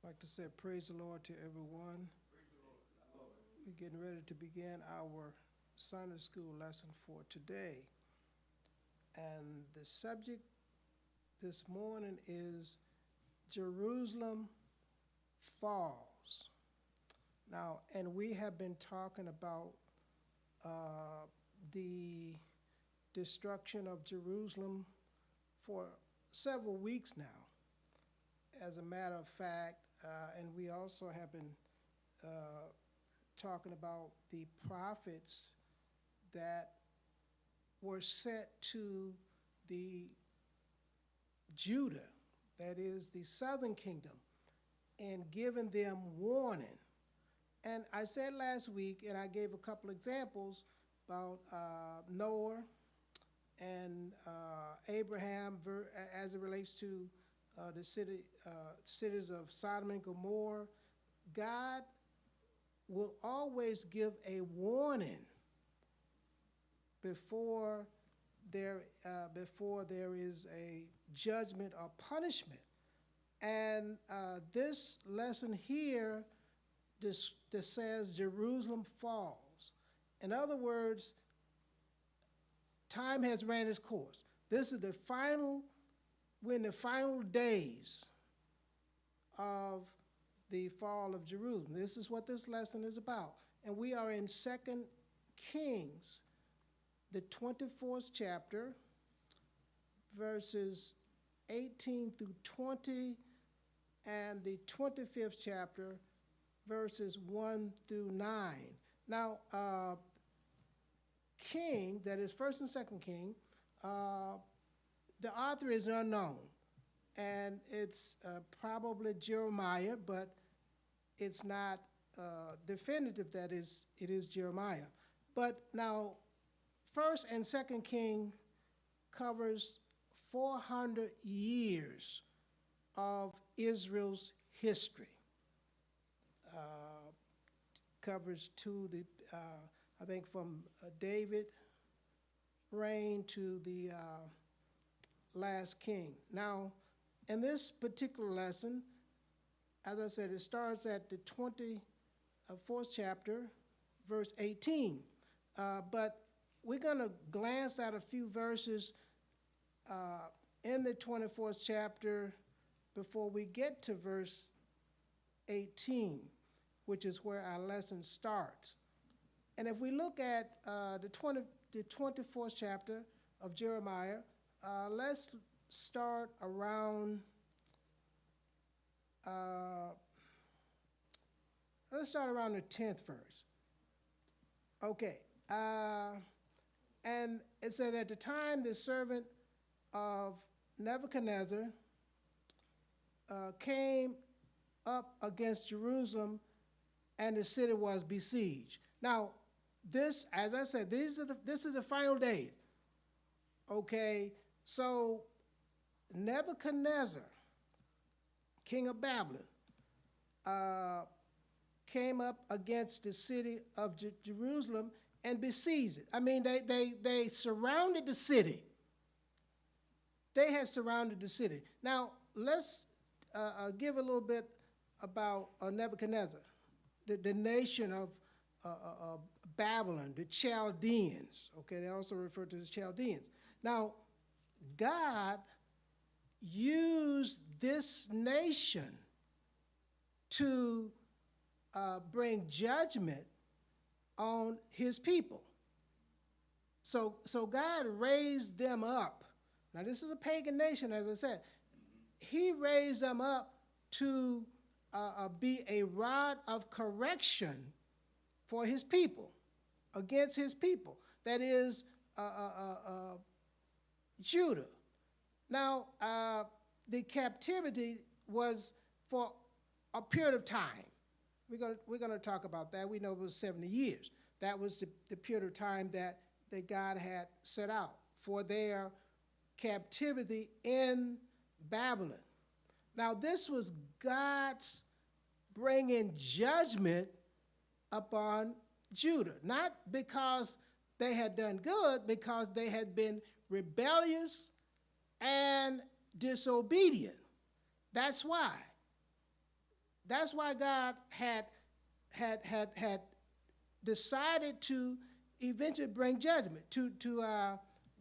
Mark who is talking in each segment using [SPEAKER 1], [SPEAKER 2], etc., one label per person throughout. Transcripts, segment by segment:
[SPEAKER 1] like to say praise the Lord to everyone. We're getting ready to begin our Sunday school lesson for today. And the subject this morning is Jerusalem Falls. Now, and we have been talking about the destruction of Jerusalem for several weeks now. As a matter of fact, and we also have been talking about the prophets that were sent to the Judah, that is the southern kingdom, and giving them warning. And I said last week, and I gave a couple examples about Noah and Abraham as it relates to the cities of Sodom and Gomorrah. God will always give a warning before there is a judgment or punishment. And this lesson here this says Jerusalem falls. In other words, time has ran its course. This is we're in the final days of the fall of Jerusalem. This is what this lesson is about. And we are in 2 Kings, the 24th chapter, verses 18 through 20, and the 25th chapter, verses 1 through 9. Now, King, that is 1st and 2nd King, the author is unknown, and it's probably Jeremiah, but it's not definitive that it is Jeremiah. But now, 1st and 2nd King covers 400 years of Israel's history. Covers I think from David reign to the last king. Now, in this particular lesson, as I said, it starts at the 24th chapter, verse 18. But we're going to glance at a few verses in the 24th chapter before we get to verse 18, which is where our lesson starts. And if we look at the 24th chapter of Jeremiah, let's start around the 10th verse. Okay. And it said, at the time the servant of Nebuchadnezzar came up against Jerusalem, and the city was besieged. Now, this, as I said, this is the final days. Okay, so Nebuchadnezzar, king of Babylon, came up against the city of Jerusalem and besieged it. I mean, they surrounded the city. They had surrounded the city. Now, let's give a little bit about Nebuchadnezzar, the nation of Babylon, the Chaldeans. Okay, they also refer to as Chaldeans. Now, God used this nation to bring judgment on his people. So God raised them up. Now, this is a pagan nation, as I said. He raised them up to be a rod of correction for his people, against his people. That is Judah. Now, the captivity was for a period of time. We're going to talk about that. We know it was 70 years. That was the period of time that God had set out for their captivity in Babylon. Now, this was God's bringing judgment upon Judah, not because they had done good, because they had been rebellious and disobedient. That's why. that's why God had decided to eventually bring judgment, to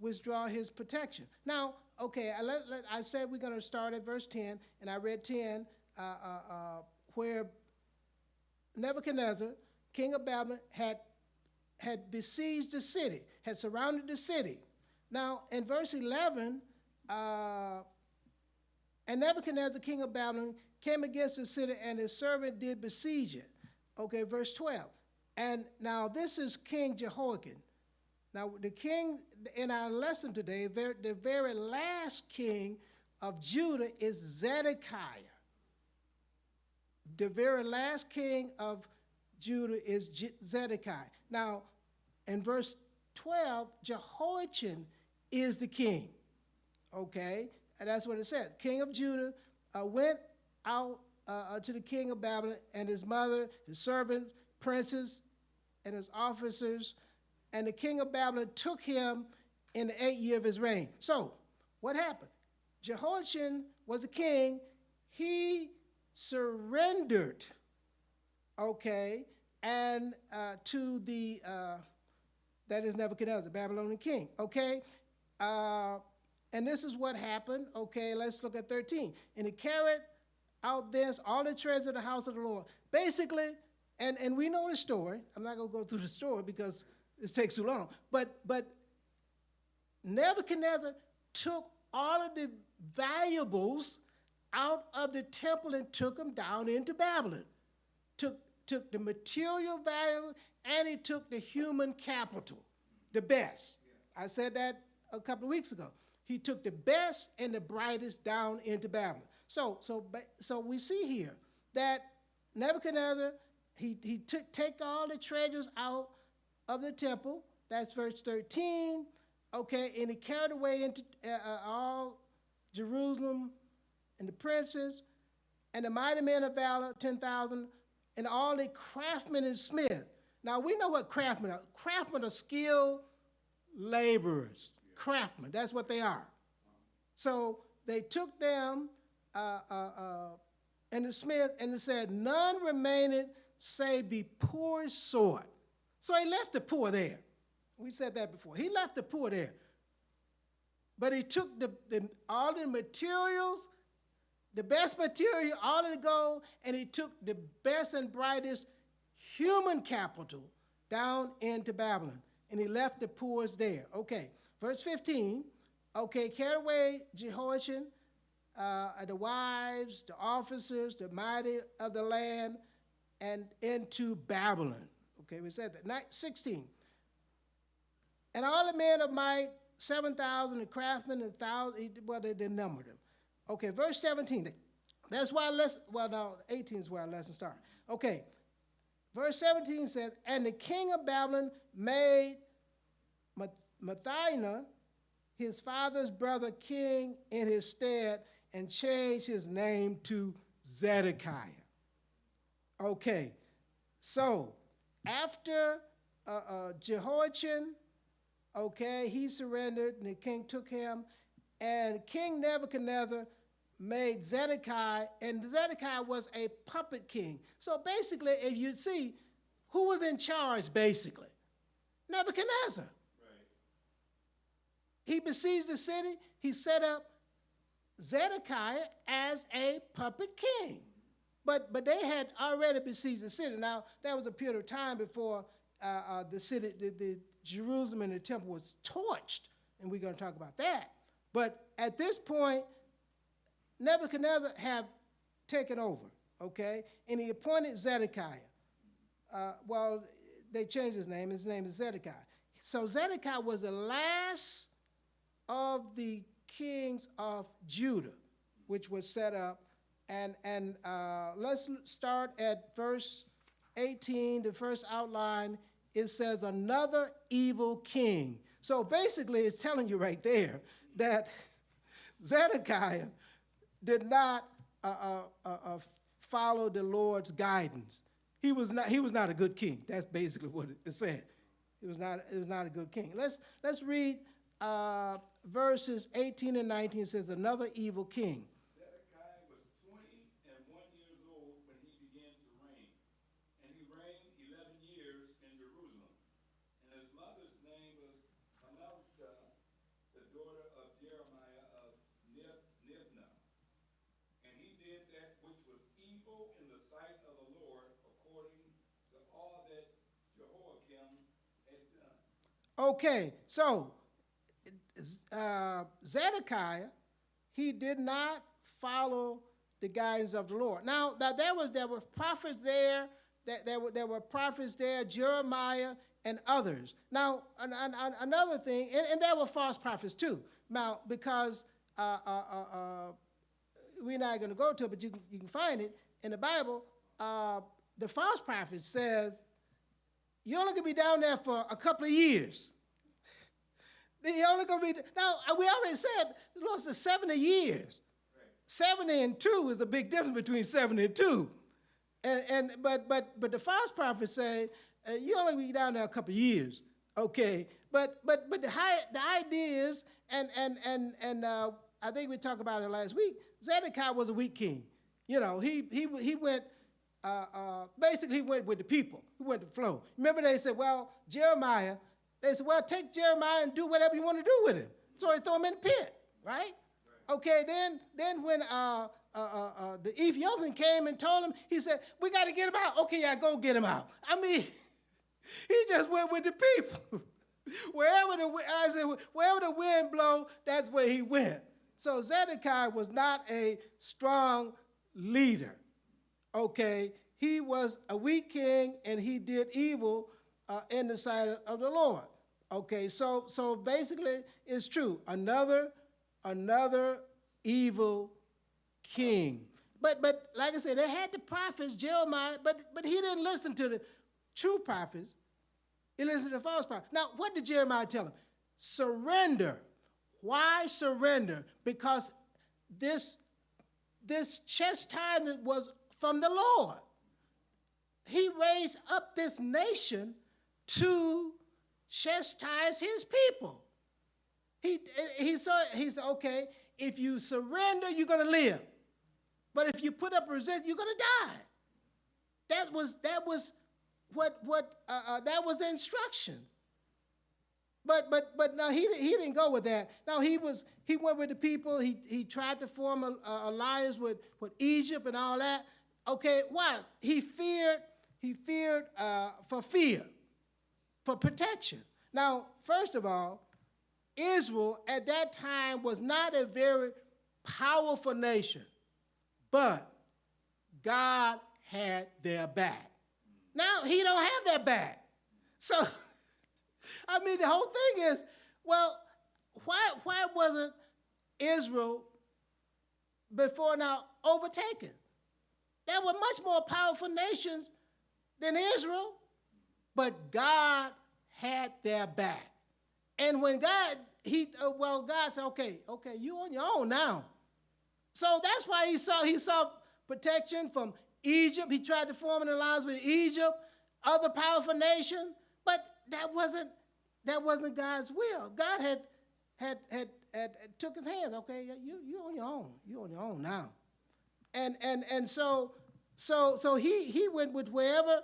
[SPEAKER 1] withdraw his protection. Now, okay, I said we're going to start at verse 10, and I read 10, where Nebuchadnezzar, king of Babylon, had besieged the city, had surrounded the city. Now, in verse 11, and Nebuchadnezzar, king of Babylon, came against the city, and his servant did besiege it. Okay, verse 12. And now this is King Jehoiakim. Now, the king, in our lesson today, the very last king of Judah is Zedekiah. The very last king of Judah is Zedekiah. Now, in verse 12, Jehoiachin is the king. Okay, and that's what it says. King of Judah went out to the king of Babylon, and his mother, his servants, princes, and his officers, and the king of Babylon took him in the 8th year of his reign. So, what happened? Jehoiachin was a king. He surrendered, okay, and to the, that is Nebuchadnezzar, Babylonian king, okay? And this is what happened, okay, let's look at 13. And he carried out thence all the treasures of the house of the Lord. Basically, and we know the story. I'm not going to go through the story because it takes too long. But Nebuchadnezzar took all of the valuables out of the temple and took them down into Babylon. Took the material value, and he took the human capital, the best. I said that a couple of weeks ago. He took the best and the brightest down into Babylon. So we see here that Nebuchadnezzar, he take all the treasures out of the temple. That's verse 13. Okay, and he carried away into all Jerusalem and the princes and the mighty men of valor, 10,000, and all the craftsmen and smiths. Now, we know what craftsmen are. Craftsmen are skilled laborers. Craftsmen, that's what they are. So they took them and the smith, and it said, none remained save the poor sort. So he left the poor there. We said that before. He left the poor there. But he took all the materials, the best material, all of the gold, and he took the best and brightest human capital down into Babylon. And he left the poor there. Okay, verse 15. Okay, carried away Jehoiachin, the wives, the officers, the mighty of the land, and into Babylon. Okay, we said that. 16. And all the men of might, 7,000, the craftsmen, 1,000, well, they didn't number them. Okay, verse 17. That's why well, no, 18 is where our lesson starts. Okay, verse 17 says, and the king of Babylon made Matthiah, his father's brother, king in his stead, and changed his name to Zedekiah. Okay, so after Jehoiachin, okay, he surrendered, and the king took him, and King Nebuchadnezzar made Zedekiah, and Zedekiah was a puppet king. So basically, if you see, who was in charge, basically? Nebuchadnezzar. Right. He besieged the city. He set up Zedekiah as a puppet king. But they had already besieged the city. Now, that was a period of time before the city, the Jerusalem and the temple was torched, and we're going to talk about that. But at this point, Nebuchadnezzar have taken over, okay? And he appointed Zedekiah. Well, they changed his name. His name is Zedekiah. So Zedekiah was the last of the kings of Judah, which was set up. And let's start at verse 18, the first outline. It says, another evil king. So basically, it's telling you right there that Zedekiah did not follow the Lord's guidance. He was not a good king. That's basically what it said. It was not a good king. Let's read verses 18 and 19. It says, another evil king.
[SPEAKER 2] Zedekiah was 21 years old when he daughter of Jeremiah of Libnah. And he did that which was evil in the sight of the Lord, according to all that Jehoiakim had done.
[SPEAKER 1] Okay, so Zedekiah, he did not follow the guidance of the Lord. Now, there were prophets there, there were prophets there, Jeremiah and others. Now, another thing, and there were false prophets too. Now, because we're not going to go to it, but you can find it in the Bible. The false prophet says, you're only going to be down there for a couple of years. You're only going to be, now, we already said, the Lord said 70 years. Right. 70 and 2 is a big difference between 70 and 2. But the false prophets say, you only be down there a couple of years. Okay. But the idea is, and I think we talked about it last week, Zedekiah was a weak king. You know, he went, basically he went with the people. He went to flow. Remember they said, well, Jeremiah, they said, well, take Jeremiah and do whatever you want to do with him. So they throw him in the pit, right? Okay, then when the Ethiopian came and told him, he said, we got to get him out. Okay, yeah, go get him out. I mean, he just went with the people. Wherever the wind blow, that's where he went. So Zedekiah was not a strong leader, okay? He was a weak king, and he did evil in the sight of the Lord, okay? So basically, it's true. Another evil king. But like I said, they had the prophets, Jeremiah, but he didn't listen to the true prophets. He listened to the false prophets. Now, what did Jeremiah tell him? Surrender. Why surrender? Because this chastisement was from the Lord. He raised up this nation to chastise his people. He said, okay, if you surrender, you're going to live. But if you put up resistance, you're going to die. That was the instruction. But no, he didn't go with that. No, he went with the people. He tried to form an alliance with Egypt and all that. Okay, why? He feared for protection. Now, first of all, Israel at that time was not a very powerful nation, but God had their back. Now he don't have their back. So, I mean, the whole thing is, well, why wasn't Israel before now overtaken? There were much more powerful nations than Israel, but God had their back. And when God said, okay, you on your own now. So that's why he saw protection from Egypt. He tried to form an alliance with Egypt, other powerful nations, but that wasn't God's will. God had took his hands. Okay, you on your own. You on your own now. And so he went with wherever,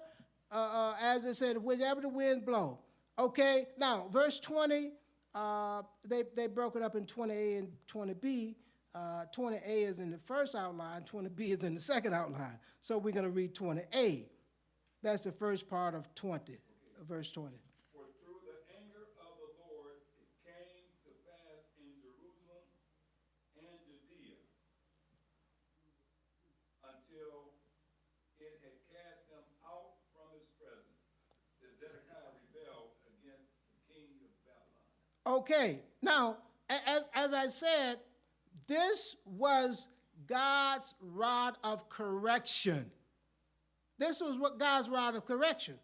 [SPEAKER 1] as I said, wherever the wind blow. Okay, now verse 20, they broke it up in 20A and 20B. 20A is in the first outline, 20B is in the second outline. So we're going to read 20A. That's the first part of 20, verse 20.
[SPEAKER 2] For through the anger of the Lord it came to pass in Jerusalem and Judea until it had cast them out from his presence, that Zedekiah rebelled against the king of Babylon.
[SPEAKER 1] Okay, now, as I said, this was God's rod of correction. This was what God's rod of correction.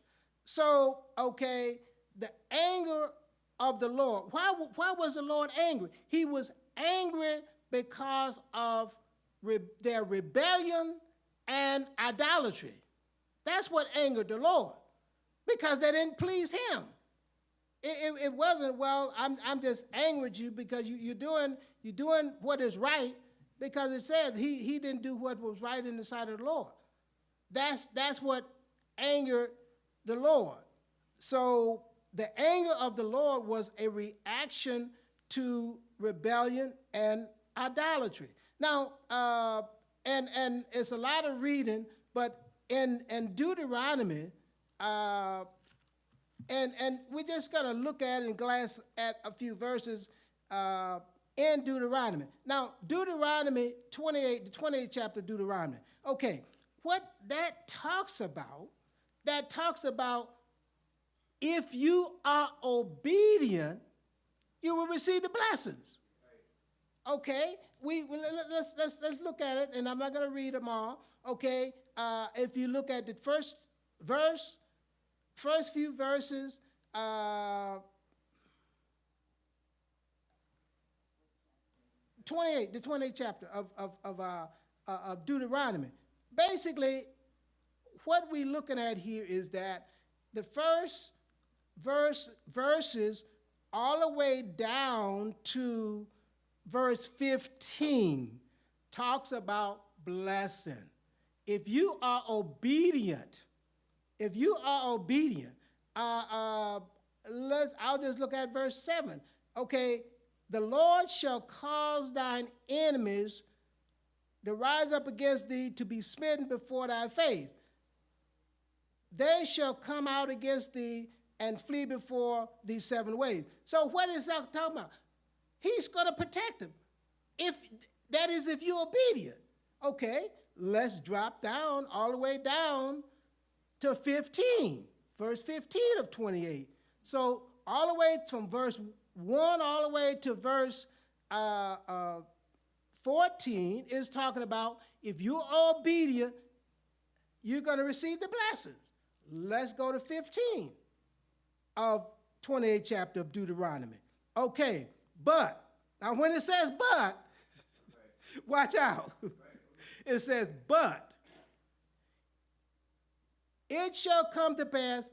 [SPEAKER 1] So, okay, the anger of the Lord. Why was the Lord angry? He was angry because of their rebellion and idolatry. That's what angered the Lord, because they didn't please him. It wasn't, well, I'm just angry with you because you're doing what is right, because it said he didn't do what was right in the sight of the Lord. That's what angered the Lord. So the anger of the Lord was a reaction to rebellion, and idolatry. Now, and it's a lot of reading, but in Deuteronomy, and we're just going to look at and glance at a few verses in Deuteronomy. Now, Deuteronomy 28, the 28th chapter of Deuteronomy. Okay, what that talks about if you are obedient, you will receive the blessings. Okay, let's look at it, and I'm not going to read them all. Okay, if you look at the first few verses, 28, the 28th chapter of Deuteronomy. Basically, what we're looking at here is that the first verses all the way down to verse 15 talks about blessing. If you are obedient, I'll just look at verse 7. Okay, the Lord shall cause thine enemies to rise up against thee to be smitten before thy face. They shall come out against thee and flee before these 7 ways. So what is that talking about? He's going to protect them. If you're obedient. Okay, let's drop down all the way down to 15, verse 15 of 28. So all the way from verse 1 all the way to verse 14 is talking about if you're obedient, you're going to receive the blessings. Let's go to 15 of 28th chapter of Deuteronomy. Okay, but, now when it says but, watch out. It says, but it shall come to pass,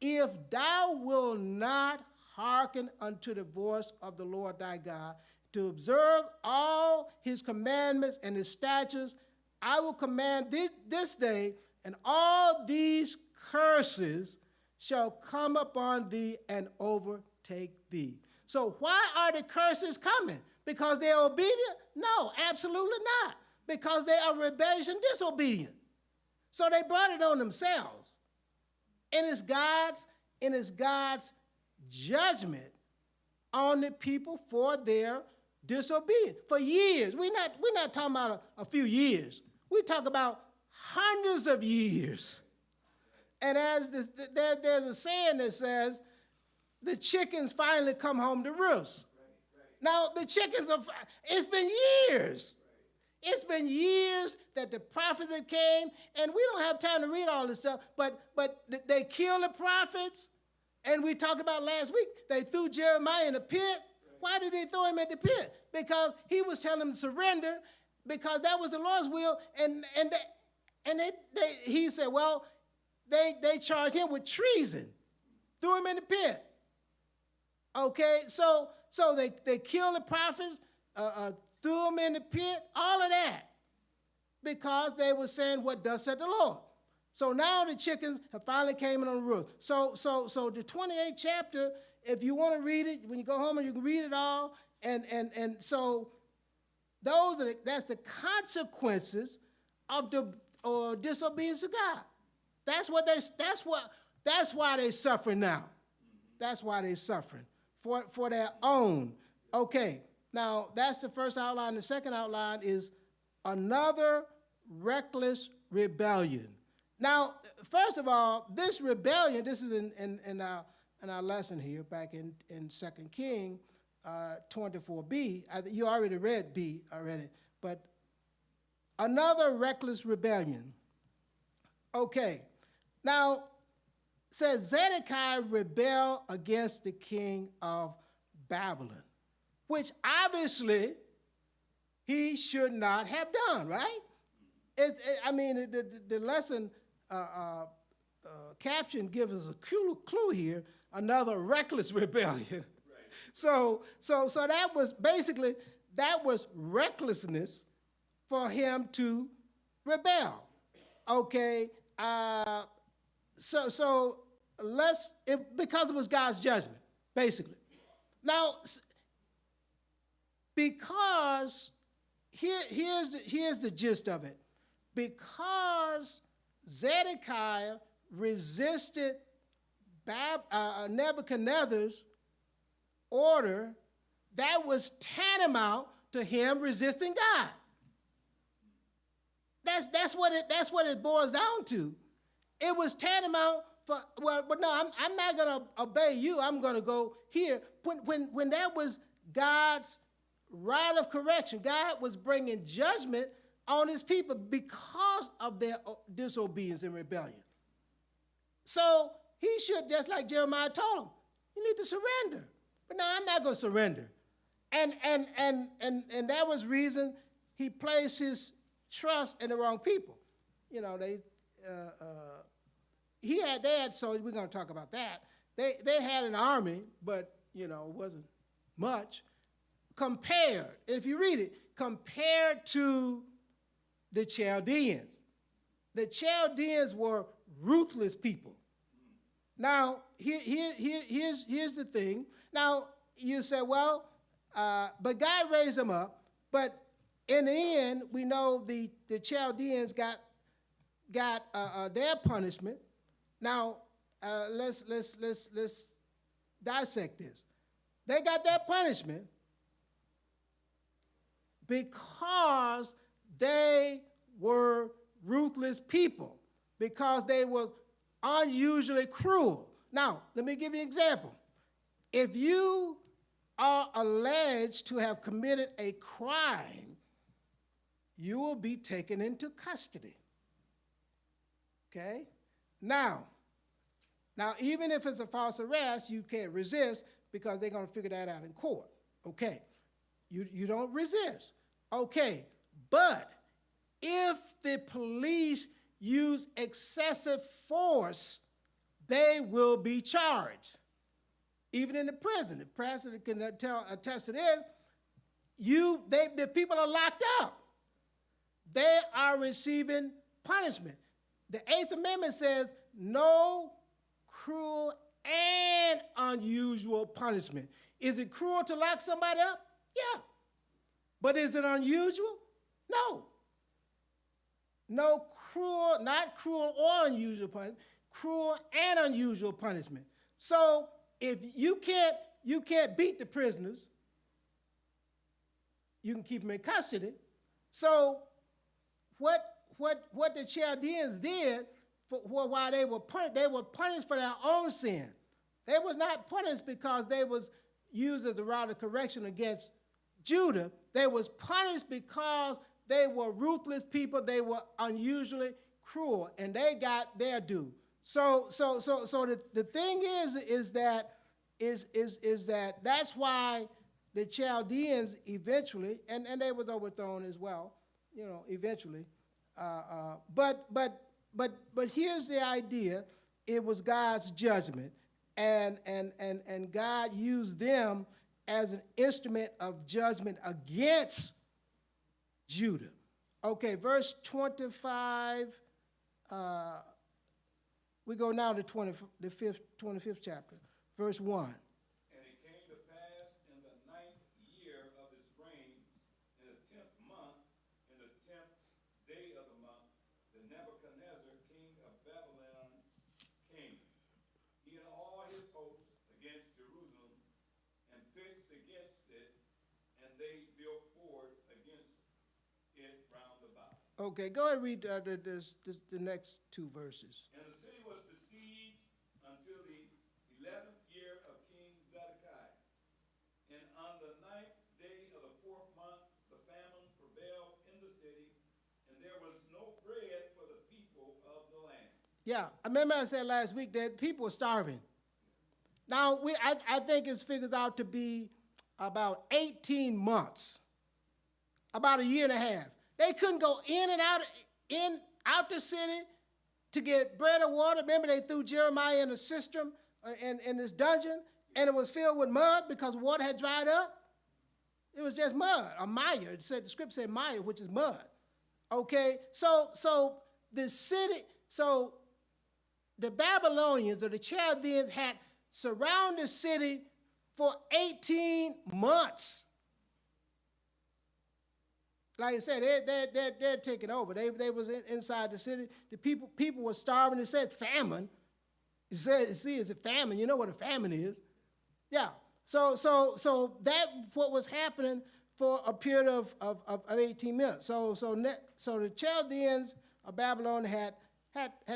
[SPEAKER 1] if thou wilt not hearken unto the voice of the Lord thy God, to observe all his commandments and his statutes, I will command thee this day, and all these curses shall come upon thee and overtake thee. So why are the curses coming? Because they're obedient? No, absolutely not. Because they are rebellious and disobedient. So they brought it on themselves. And it's God's judgment on the people for their disobedience. For years. We're not talking about a few years. We talk about hundreds of years. And as there's a saying that says, the chickens finally come home to roost. Now, the chickens it's been years. It's been years that the prophets have came, and we don't have time to read all this stuff, but they killed the prophets, and we talked about last week, they threw Jeremiah in the pit. Why did they throw him in the pit? Because he was telling them to surrender, because that was the Lord's will, and he said, well, they charged him with treason, threw him in the pit. Okay, so they killed the prophets, threw them in the pit, all of that, because they were saying what thus said the Lord. So now the chickens have finally came in on the roof. So the 28th chapter, if you want to read it, when you go home, you can read it all. And so that's the consequences of the disobedience to God. That's why they're suffering now. That's why they're suffering for their own. Okay. Now, that's the first outline. The second outline is another reckless rebellion. Now, first of all, this rebellion, this is in our lesson here back in 2 Kings 24b. You already read B already, but another reckless rebellion. Okay. Now, it says Zedekiah rebelled against the king of Babylon, which obviously he should not have done, right? The lesson caption gives us a clue here, another reckless rebellion. Right. So that was recklessness for him to rebel. Okay, because it was God's judgment, basically. Now, Because here's the gist of it. Because Zedekiah resisted Nebuchadnezzar's order, that was tantamount to him resisting God. That's what it boils down to. It was tantamount for, but no, I'm not going to obey you. I'm going to go here. When that was God's rod of correction, God was bringing judgment on his people because of their disobedience and rebellion. So he should, just like Jeremiah told him, you need to surrender. But no, I'm not going to surrender. And that was reason he placed his trust in the wrong people. You know, they had soldiers. We're going to talk about that. They had an army, but you know, it wasn't much compared. If you read it, compared to the Chaldeans. The Chaldeans were ruthless people. Now, here's the thing. Now, you say, well, but God raised them up. But in the end, we know the Chaldeans got their punishment. Now, let's dissect this. They got their punishment because they were ruthless people, because they were unusually cruel. Now, let me give you an example. If you are alleged to have committed a crime, you will be taken into custody. Okay? Now, even if it's a false arrest, you can't resist because they're going to figure that out in court. Okay. You don't resist. Okay. But if the police use excessive force, they will be charged. Even in the prison. The president can attest to this. The people are locked up. They are receiving punishment. The Eighth Amendment says no cruel and unusual punishment. Is it cruel to lock somebody up? Yeah. But is it unusual? No. No cruel, not cruel or unusual punishment, cruel and unusual punishment. So if you can't beat the prisoners, you can keep them in custody. So what the Chaldeans did while they were punished for their own sin. They was not punished because they was used as a rod of correction against Judah. They was punished because they were ruthless people. They were unusually cruel, and they got their due. So the thing is that that's why the Chaldeans eventually, and they was overthrown as well, you know, eventually. But here's the idea: it was God's judgment, and God used them as an instrument of judgment against Judah. Okay, verse 25. We go now to the 25th chapter, verse 1.
[SPEAKER 2] And it came to pass in the 9th year of his reign, in the 10th month, in the 10th day of the month, that Nebuchadnezzar, king of Babylon, came, he and all his hosts, against Jerusalem, and pitched against it, and they built forts against it round about.
[SPEAKER 1] Okay, go ahead and read the next two verses.
[SPEAKER 2] And the city was besieged until the 11th year of King Zedekiah. And on the 9th day of the 4th month, the famine prevailed in the city, and there was no bread for the people of the land.
[SPEAKER 1] Yeah, I remember I said last week that people were starving. Now, I think it figures out to be about 18 months, about a year and a half. They couldn't go in and out the city to get bread or water. Remember, they threw Jeremiah in a cistern in this dungeon, and it was filled with mud because water had dried up. It was just mud, or mire. The script said mire, which is mud. Okay, so the city, so the Babylonians or the Chaldeans had surrounded the city for 18 months. like I said, they're taking over. They was inside the city. The people were starving. It said famine. It said, see, it's a famine. You know what a famine is? Yeah. So that what was happening for a period of 18 minutes. So the Chaldeans of Babylon had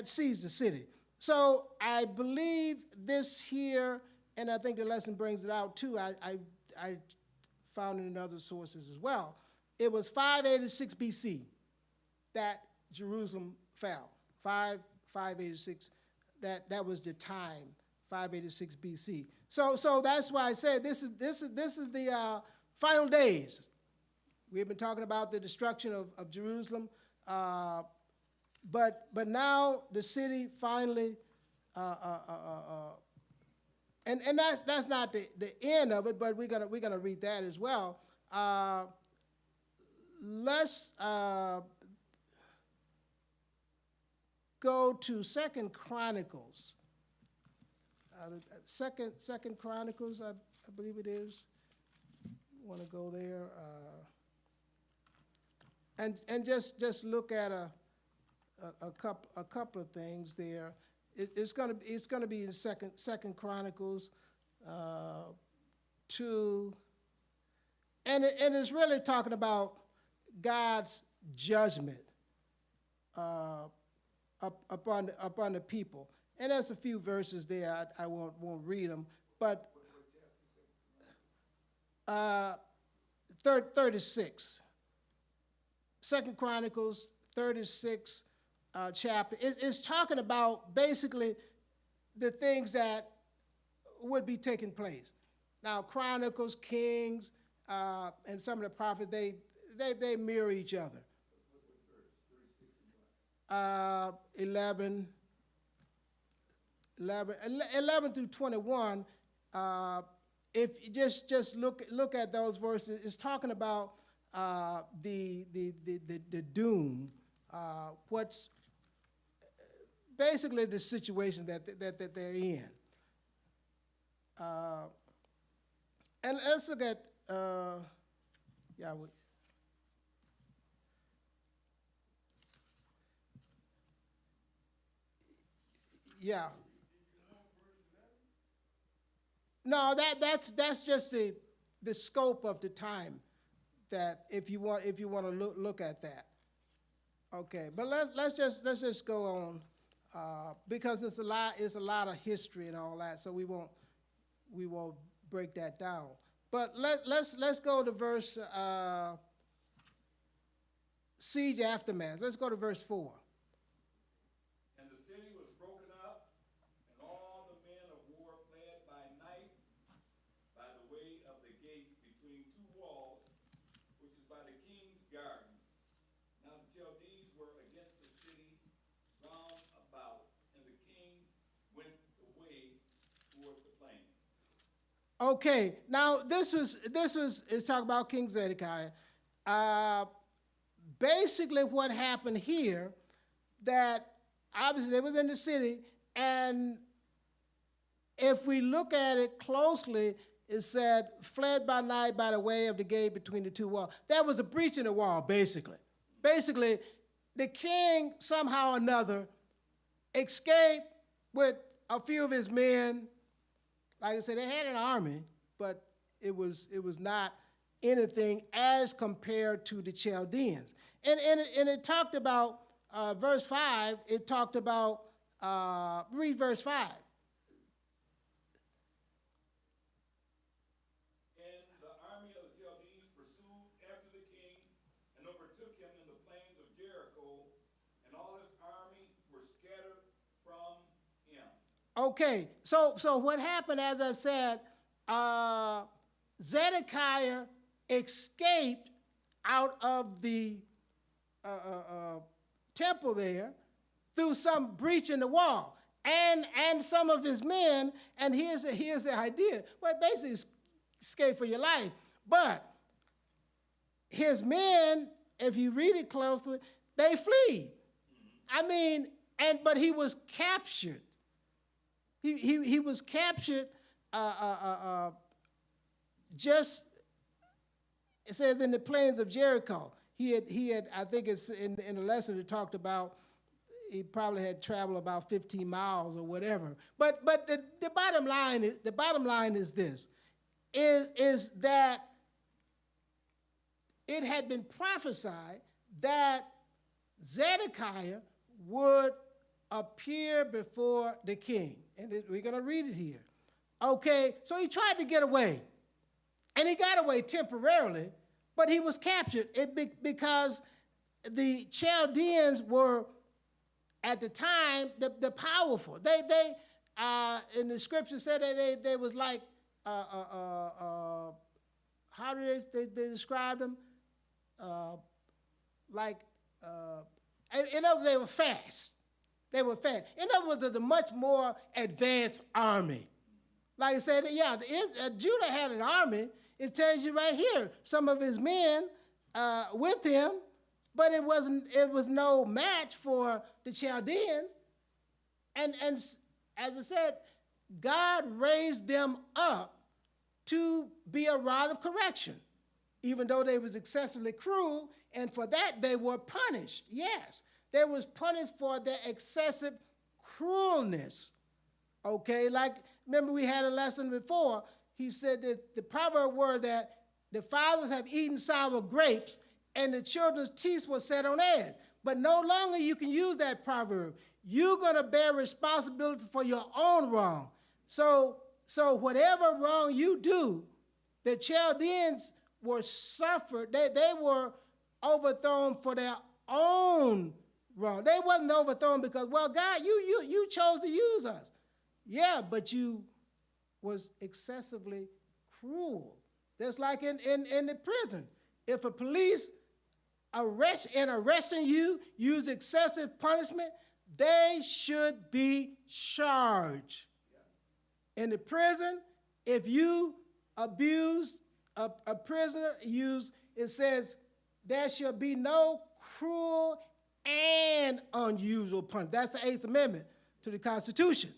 [SPEAKER 1] seized the city. So I believe this here, and I think the lesson brings it out too. I found it in other sources as well. It was 586 BC that Jerusalem fell. 586. That was the time. 586 BC. So that's why I said this is the final days. We've been talking about the destruction of Jerusalem, but now the city finally, and that's not the end of it, but we're gonna read that as well. Let's go to 2 Chronicles. Second Chronicles, I believe it is. Want to go there, and just look at a couple of things there. It's gonna be in Second Chronicles 2, and it's really talking about God's judgment upon the people. And there's a few verses there. I won't read them, but 36. 2 Chronicles 36 chapter. It's talking about basically the things that would be taking place. Now, Chronicles, Kings, and some of the prophets, they mirror each other. 11 through 21, if you just look at those verses, it's talking about the doom, what's basically the situation that they're in. And let's look at yeah. No, that's just the scope of the time. That if you want to look at that, okay. But let's just go on because it's a lot of history and all that, so we won't break that down. But let's go to verse siege aftermath. Let's go to verse 4.
[SPEAKER 2] And the city was broken up, and all the men of war fled by night by the way of the gate between two walls, which is by the king's garden. Now the Chaldees were against the city round about, and the king went away toward the plain.
[SPEAKER 1] Okay, now this was talking about King Zedekiah. Basically, what happened here, that obviously they was in the city, and if we look at it closely, it said, fled by night by the way of the gate between the two walls. That was a breach in the wall, basically. Basically, the king, somehow or another, escaped with a few of his men. Like I said, they had an army, but it was not anything as compared to the Chaldeans. And it talked about, verse 5, it talked about, read verse 5.
[SPEAKER 2] And the army of the Chaldees pursued after the king and overtook him in the plains of Jericho, and all his army were scattered from him.
[SPEAKER 1] Okay, so what happened, as I said, Zedekiah escaped out of the temple there through some breach in the wall, and some of his men. And here's the idea. Well, basically, escape for your life. But his men, if you read it closely, they flee. I mean, but he was captured. He was captured. Just, it says, in the plains of Jericho. he had, I think it's in the lesson it talked about, he probably had traveled about 15 miles or whatever. But the bottom line is this, is that it had been prophesied that Zedekiah would appear before the king. And we're going to read it here. Okay, so he tried to get away. And he got away temporarily, but he was captured because the Chaldeans were, at the time, the powerful. They in the scripture said that they was like, how do they describe them? In other words, they were fast. They were fast. In other words, they're the much more advanced army. Like I said, yeah, Judah had an army. It tells you right here, some of his men with him, but it was no match for the Chaldeans. And as I said, God raised them up to be a rod of correction, even though they was excessively cruel, and for that they were punished. Yes, they was punished for their excessive cruelness. Okay, like, remember we had a lesson before, he said that the proverb were that the fathers have eaten sour grapes and the children's teeth were set on edge. But no longer you can use that proverb. You're going to bear responsibility for your own wrong. So whatever wrong you do, the Chaldeans were suffered. They were overthrown for their own wrong. They wasn't overthrown because, well, God, you chose to use us. Yeah, but you was excessively cruel. That's like in the prison. If a police arresting you use excessive punishment, they should be charged. In the prison, if you abuse a prisoner, it says there shall be no cruel and unusual punishment. That's the 8th Amendment to the Constitution.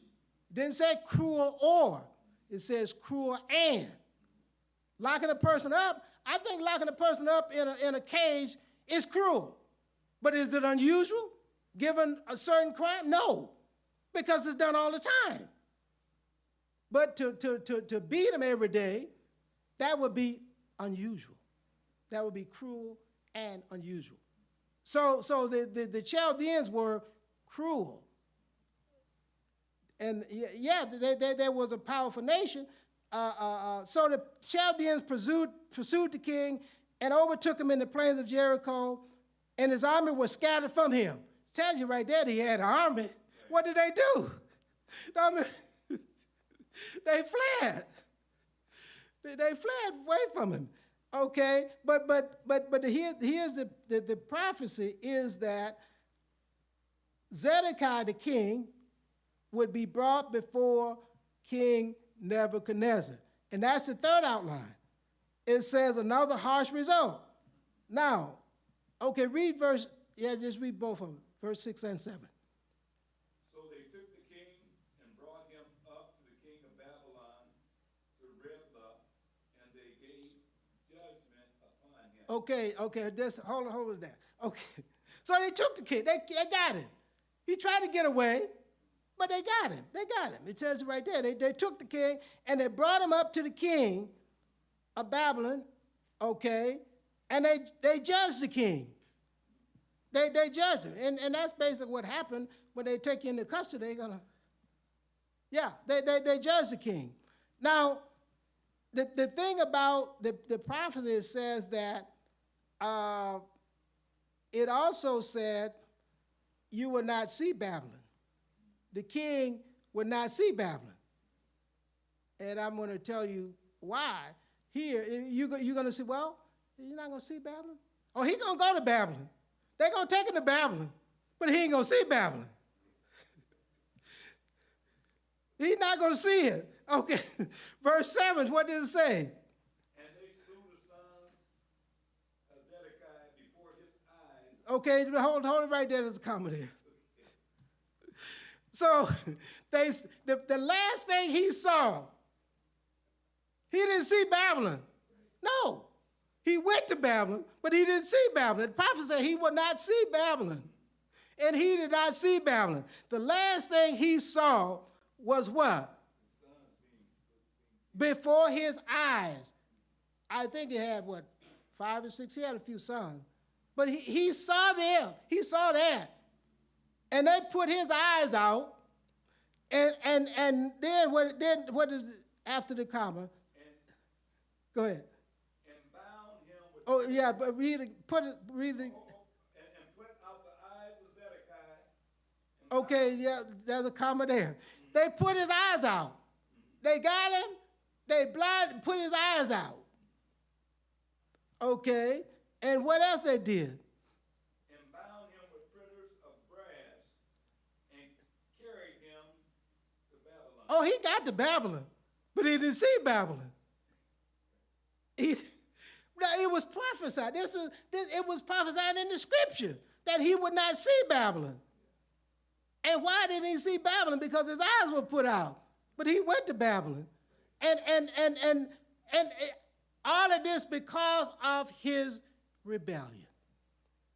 [SPEAKER 1] It didn't say cruel or. It says cruel and. Locking a person up, I think locking a person up in a cage is cruel. But is it unusual given a certain crime? No, because it's done all the time. But to beat them every day, that would be unusual. That would be cruel and unusual. So the Chaldeans were cruel. And yeah, there was a powerful nation. So the Chaldeans pursued the king and overtook him in the plains of Jericho, and his army was scattered from him. It tells you right there that he had an army. What did they do? They fled. They fled away from him. Okay, but here's the prophecy is that Zedekiah the king would be brought before King Nebuchadnezzar. And that's the third outline. It says another harsh result. Now, okay, just read both of them, verse 6 and 7.
[SPEAKER 2] So they took the king and brought him up to the king of Babylon to Riblah, and they gave judgment upon him.
[SPEAKER 1] Okay, just hold it there. Okay, so they took the king, they got him. He tried to get away, but they got him. It says it right there. They took the king and they brought him up to the king of Babylon, okay, and they judged the king. They judged him. And that's basically what happened when they take you into custody. They judged the king. Now, the thing about the prophecy says that it also said you will not see Babylon. The king would not see Babylon. And I'm going to tell you why. Here, you're going to say, well, you're not going to see Babylon? Oh, he's going to go to Babylon. They're going to take him to Babylon, but he ain't going to see Babylon. He's not going to see it. Okay, verse 7, what does it say?
[SPEAKER 2] And they slew the sons of Zedekiah before his eyes.
[SPEAKER 1] Okay, hold it right there. There's a comma there. So the last thing he saw, he didn't see Babylon. No. He went to Babylon, but he didn't see Babylon. The prophet said he would not see Babylon. And he did not see Babylon. The last thing he saw was what? Before his eyes. I think he had, what, 5 or 6? He had a few sons. But he saw them. He saw that. And they put his eyes out. And then what is it after the comma? Go ahead.
[SPEAKER 2] And bound him with.
[SPEAKER 1] Oh, yeah, but read the.
[SPEAKER 2] And put out the eyes of Zedekiah.
[SPEAKER 1] Okay, yeah, there's a comma there. They put his eyes out. They got him. They put his eyes out. Okay, and what else they did?
[SPEAKER 2] And bound him with fetters of brass and carried him to Babylon.
[SPEAKER 1] Oh, he got to Babylon, but he didn't see Babylon. It was prophesied. It was prophesied in the scripture that he would not see Babylon. And why didn't he see Babylon? Because his eyes were put out. But he went to Babylon. And all of this because of his rebellion.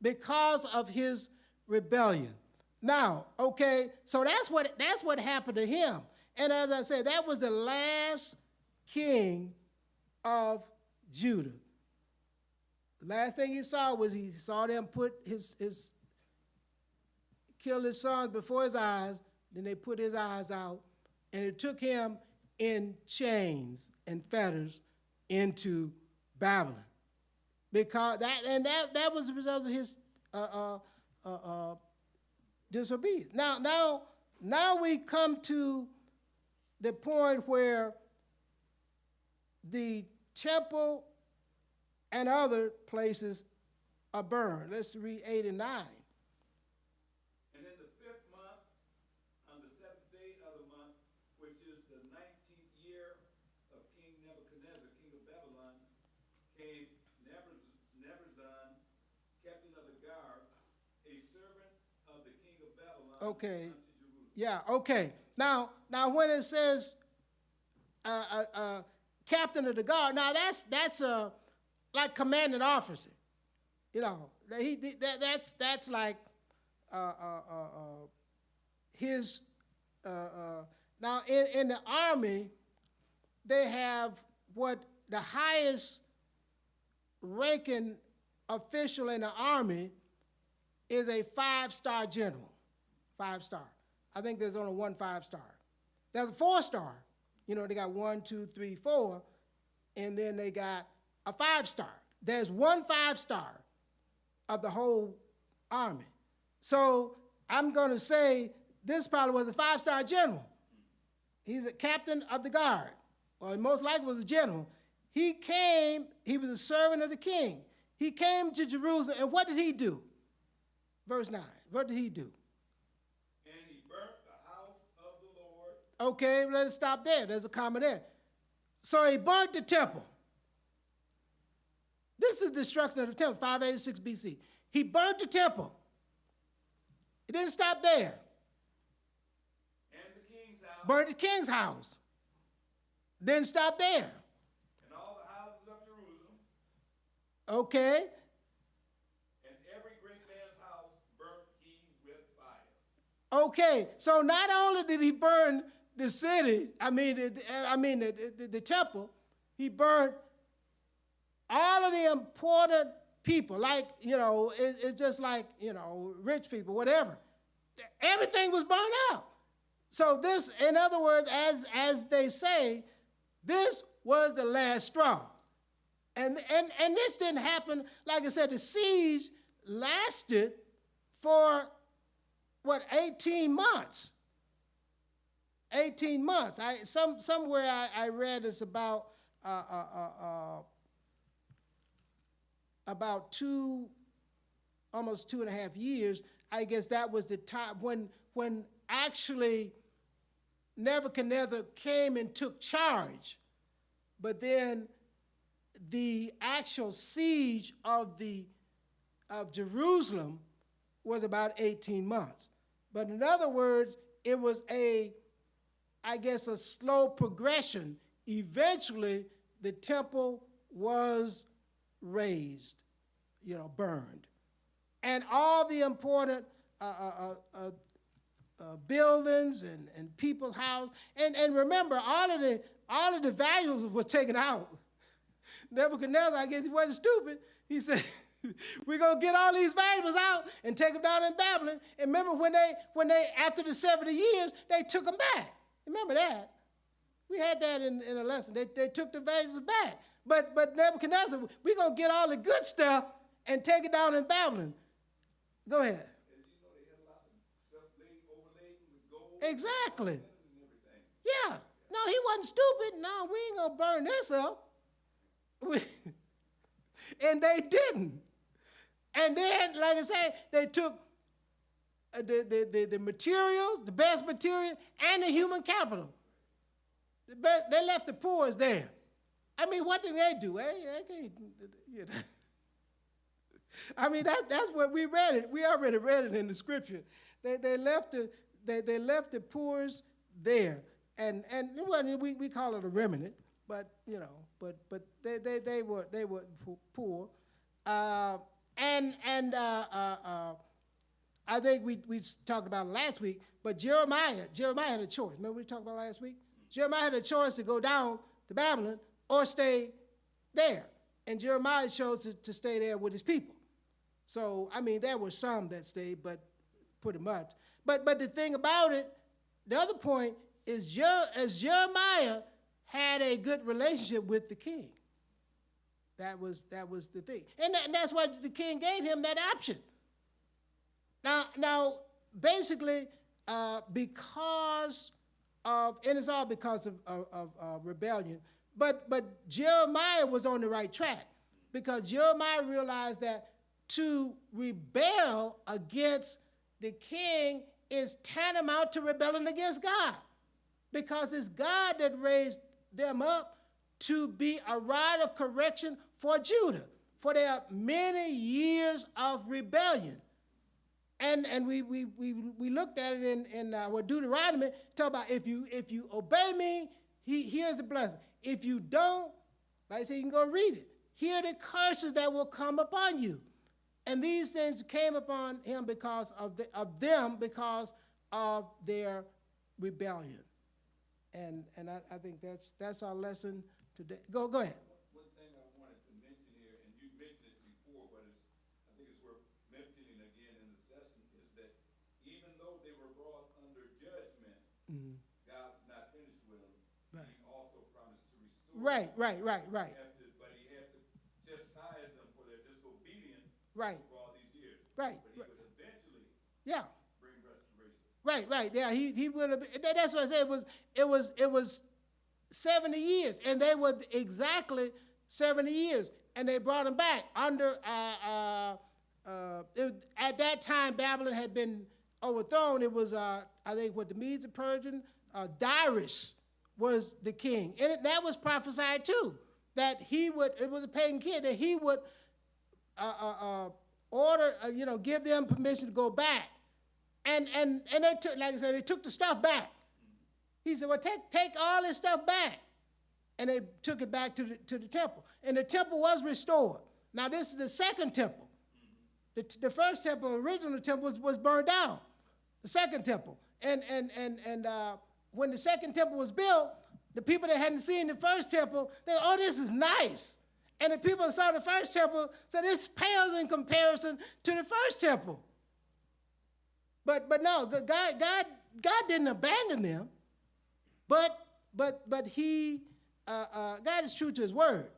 [SPEAKER 1] Because of his rebellion. Now, okay, so that's what happened to him. And as I said, that was the last king of Judah. Last thing he saw was he saw them put kill his sons before his eyes. Then they put his eyes out, and it took him in chains and fetters into Babylon. Because that was the result of his disobedience. Now we come to the point where the temple and other places are burned. Let's read 8 and 9.
[SPEAKER 2] And in the 5th month, on the 7th day of the month, which is the 19th year of King Nebuchadnezzar, king of Babylon, came Nebuzaradan, captain of the guard, a servant of the king of Babylon,
[SPEAKER 1] Okay.
[SPEAKER 2] unto Jerusalem.
[SPEAKER 1] Yeah, okay. Now when it says captain of the guard, now that's like commanding officer. You know, that's like his. Now in the army, they have what the highest ranking official in the army is a 5-star general. 5-star. I think there's only one 5-star. There's a 4-star. You know, they got 1, 2, 3, 4, and then they got a 5-star. There's one 5-star of the whole army. So I'm going to say this probably was a 5-star general. He's a captain of the guard, or most likely was a general. He was a servant of the king. He came to Jerusalem, and what did he do? Verse 9, what did he do?
[SPEAKER 2] And he burnt the house of the Lord.
[SPEAKER 1] Okay, let us stop there. There's a comma there. So he burnt the temple. This is the destruction of the temple, 586 BC. He burnt the temple. It didn't stop there.
[SPEAKER 2] And the king's house.
[SPEAKER 1] Burnt the king's house. Didn't stop there.
[SPEAKER 2] And all the houses of Jerusalem.
[SPEAKER 1] Okay.
[SPEAKER 2] And every great man's house burnt he with fire.
[SPEAKER 1] Okay. So not only did he burn the city, the temple, he burnt all of the important people, like, you know, it's just like, you know, rich people, whatever. Everything was burned out. So this, in other words, as they say, this was the last straw. And this didn't happen, like I said, the siege lasted for, 18 months. 18 months. Somewhere I read it's about almost 2.5 years. I guess that was the time when actually Nebuchadnezzar came and took charge. But then the actual siege of Jerusalem was about 18 months. But in other words, it was a slow progression. Eventually, the temple was razed, burned. And all the important buildings and people's houses. And remember, all of the valuables were taken out. Nebuchadnezzar, I guess he wasn't stupid. He said, we're going to get all these valuables out and take them down in Babylon. And remember when they after the 70 years, they took them back. Remember that? We had that in a lesson. They took the valuables back. But Nebuchadnezzar, we're going to get all the good stuff and take it down in Babylon. Go ahead.
[SPEAKER 2] And you know, they had lots of stuff overlaid with gold.
[SPEAKER 1] Exactly.
[SPEAKER 2] And everything.
[SPEAKER 1] Yeah. No, he wasn't stupid. No, we ain't going to burn this up. And they didn't. And then, like I said, they took the materials, the best material, and the human capital. They left the poor there. I mean, what did they do? I mean, that's what we read it. We already read it in the scripture. They left the poor there, and well, we call it a remnant, but they were poor, and I think we talked about it last week. But Jeremiah had a choice. Remember we talked about it last week? Jeremiah had a choice to go down to Babylon or stay there, and Jeremiah chose to stay there with his people. So I mean, there were some that stayed, but pretty much. But the thing about it, the other point is, as Jeremiah had a good relationship with the king. That was the thing, and that's why the king gave him that option. Now, basically, because of, and it's all because of rebellion. But Jeremiah was on the right track, because Jeremiah realized that to rebel against the king is tantamount to rebelling against God, because it's God that raised them up to be a rod of correction for Judah, for their many years of rebellion. And we looked at it in Deuteronomy, talk about if you obey me, here's the blessing. If you don't, like I said, you can go read it. Here are the curses that will come upon you. And these things came upon him because of them, because of their rebellion. And I think that's our lesson today. Go ahead.
[SPEAKER 2] One thing I wanted to mention here, and you mentioned it before, but I think it's worth mentioning again in this lesson, is that even though they were brought under judgment, God was not finished with them.
[SPEAKER 1] Right.
[SPEAKER 2] He also promised to restore
[SPEAKER 1] Right.
[SPEAKER 2] But he had to chastise them for their disobedience
[SPEAKER 1] Right.
[SPEAKER 2] for all these years.
[SPEAKER 1] Right.
[SPEAKER 2] But he would eventually
[SPEAKER 1] Yeah.
[SPEAKER 2] bring restoration.
[SPEAKER 1] Right. Yeah, he would have. That's what I said. It was 70 years, and they were exactly 70 years, and they brought them back under. At that time, Babylon had been overthrown. It was I think what the Medes and Persians. Darius was the king, and that was prophesied too. That he would. It was a pagan king, that he would order. Give them permission to go back. And they took, like I said, they took the stuff back. He said, well, take all this stuff back. And they took it back to the temple. And the temple was restored. Now, this is the second temple. The first temple, original temple, was burned down. The second temple. And when the second temple was built, the people that hadn't seen the first temple, they said, oh, this is nice. And the people that saw the first temple said, this pales in comparison to the first temple. But no, God didn't abandon them, but he God is true to his word.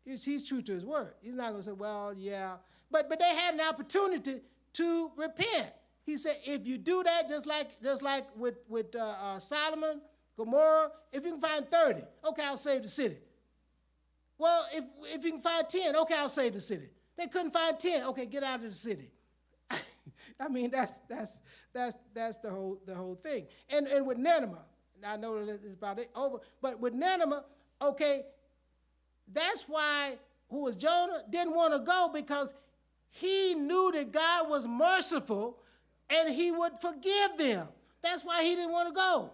[SPEAKER 1] He's true to his word. He's not going to say, well, yeah, but they had an opportunity to repent. He said, if you do that, just like with Solomon, Gomorrah, if you can find 30, okay, I'll save the city. Well, if you can find 10, okay, I'll save the city. They couldn't find 10, okay, get out of the city. I mean, that's the whole thing. And with Nineveh, I know that it's about over, but with Nineveh, okay, that's why who was Jonah didn't want to go, because he knew that God was merciful and he would forgive them. That's why he didn't want to go,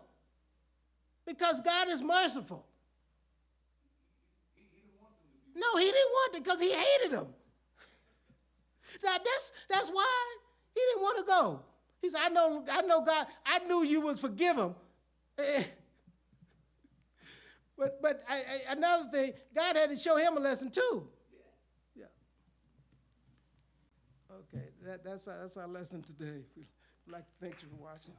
[SPEAKER 1] because God is merciful.
[SPEAKER 2] He didn't want them to be
[SPEAKER 1] didn't want it because he hated him. Now that's why he didn't want to go. He said, I know God, I knew you would forgive him. But another thing, God had to show him a lesson too. Yeah. Okay, that's our lesson today. We'd like to thank you for watching.